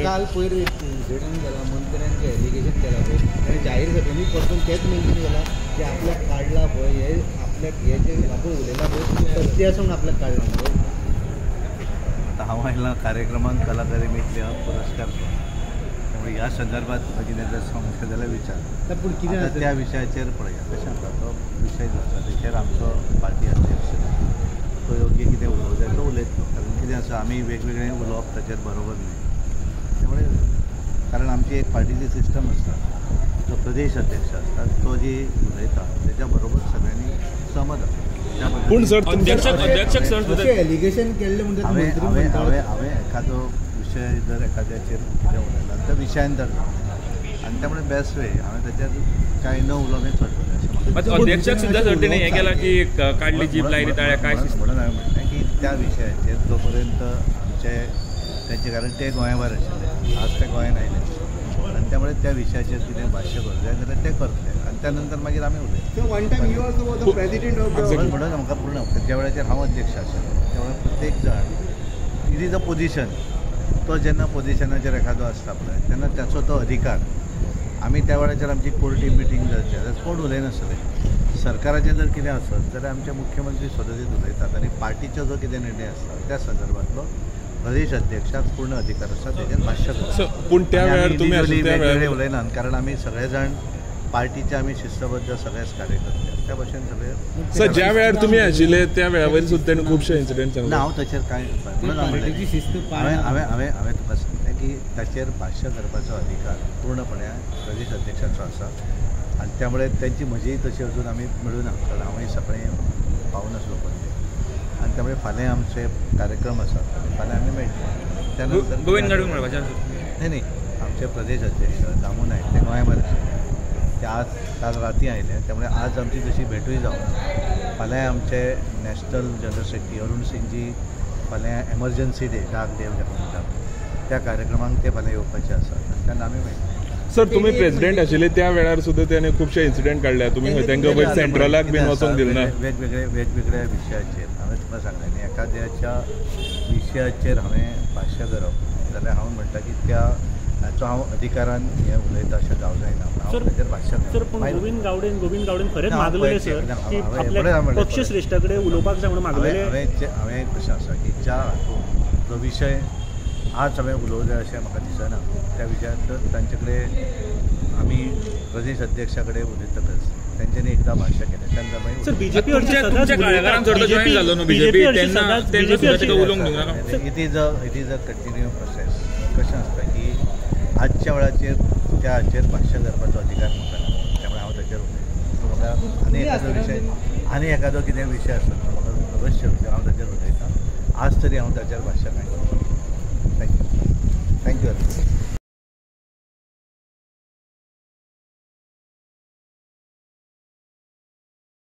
काल पयर भेटून गेला मंत्र्यांचे एलिगेशन केला पळय आनी जाहीर सभेनी परतून तेच मेन्शन केला की आपल्याक काढला पळय हे आपल्याक हे जे आपण उलयला पळय सत्य आसून आपल्याक काढला पळय. आता हांव आयला कार्यक्रमांक कलाकारी मेळटले पुरस्कार त्यामुळे ह्या संदर्भात कितें जर सांगता जाल्यार विचार पूण कितें त्या विशयाचेर पळया कशें आसा तो विशय जो आसा तेचेर आमचो पार्टी अध्यक्ष तो योग्य कितें उलोवंक जाय तो उलयतलो. कारण कितें आसा आमी वेगवेगळें उलोवप ताचेर बरोबर न्ही. त्यामुळे कारण आमची एक पार्टीची सिस्टम आसता जो प्रदेश अध्यक्ष आसता तो जी उलयता तेच्या बरोबर सगळ्यांनी सहमत आसा. पूण सर अध्यक्षक सर एलिगेशन केल्लें म्हणटा हांवें एखादो विशय जर एखाद्याचेर कितें उलयला तर विशयांतर जाता आनी त्यामुळे बेस्ट वे हांवें ताचेर कांय न उलोवंक सोडटलें. अध्यक्षाक सुद्दां सर्तीने हें केलां की काडली जीप लायली ताळ्या काय म्हणून हांवें म्हणलें की त्या विशयाचेर जो पर्यंत आमचे तेंचे कारण ते गोंयाभायर आशिल्ले आज ते गोंयान आयले आनी त्यामुळे त्या विशयाचेर कितें भाश्य करूं जाय जाल्यार ते करतले आनी त्या नंतर मागीर आमी उलयतले. म्हणून आमकां पूर्ण ज्या वेळाचेर हांव अध्यक्ष आशिल्लो त्या वेळार प्रत्येक जाण इट इज अ पोजिशन तो जेन्ना पोजिशनाचेर एखादो आसता पळय तेन्ना त्याचो तो अधिकार आमी त्या वेळाचेर आमची कोर्टी मिटींग जावची जाल्यार कोण उलयनासले. सरकाराचें जर कितें आसत जाल्यार आमचे मुख्यमंत्री स्वताचीच उलयतात आनी पार्टीचो जो कितें निर्णय आसता त्या संदर्भातलो प्रदेश अध्यक्षाक पूर्ण अधिकार आसा तेजेर भाश्य करता. पूण त्या वेळार तुमी वेगवेगळे उलयनात कारण आमी सगळे जाण पार्टीचे आमी शिस्तबद्ध सगळेच कार्यकर्ते त्या भशेन सगळे. सर ज्या वेळार तुमी आशिल्ले त्या वेळा वयर सुद्दां खुबशे इन्सिडेंट ना हांव ताचेर कांय हांवें तुका सांगलें की ताचेर भाश्य करपाचो अधिकार पूर्णपणे प्रदेश अध्यक्षाचो आसा आनी त्यामुळे त्यांची म्हजी तशी अजून आमी मेळूना कारण हांवूय सकाळीं पावून आसलो पणजे आनी त्यामुळे फाल्यां आमचे कार्यक्रम आसात फाल्यां आमी मेळटले. त्यानंतर गोविंद गाडवे म्हणपाचें न्ही आमचे प्रदेश अध्यक्ष दामू नायक ते गोंयाभायर आशिल्ले ते आज काल राती आयले त्यामुळे आज आमची तशी भेटूय जावना. फाल्यां आमचे national general secretary Arun Singhji फाल्यां एमर्जन्सी डे डार्क डे जाका म्हणटात त्या कार्यक्रमांक ते फाल्यां येवपाचे आसात आनी तेन्ना आमी मेळटले. सर तुम्ही प्रेसिडेंट आशिल्ले त्या वेळार सुद्दां त्याने खुबशे इन्सिडेंट काडल्या तुमी तांकां सेंट्रलाक बीन वचोंक दिलना. वेगवेगळ्या विशयाचेर हांवें तुका सांगलें न्ही एखाद्याच्या विशयाचेर हांवें भाश्य करप जाल्यार हांव म्हणटा की ताचो हांव अधिकारान हें उलयता अशें जावं जायना. हांव ताचेर भाश्य करता. गोविंद गावडेन खरेंच मागलेलें सर की आपल्या पक्ष श्रेष्ठा कडेन उलोवपाक जाय म्हणून मागलेलें. हांवें कशें आसा की ज्या हातूंत जो विशय आज हांवें उलोवंक जाय अशें म्हाका दिसना त्या विशयात तांचे कडेन आमी प्रदेश अध्यक्षा कडेन उलयतकच तेंच्यांनी एकदां भाश्य केलें तेन्ना मागीर sir BJP it is a continue process. कशें आसता की आजच्या वेळाचेर त्या हाचेर भाश्य करपाचो अधिकार म्हाका ना त्यामुळे हांव ताचेर उलयतां. म्हाका आनी एखादो कितें विशय आसत म्हाका अवश्य हांव ताचेर उलयतां. आज तरी हांव ताचेर भाश्य कांय करना. थँक्यू.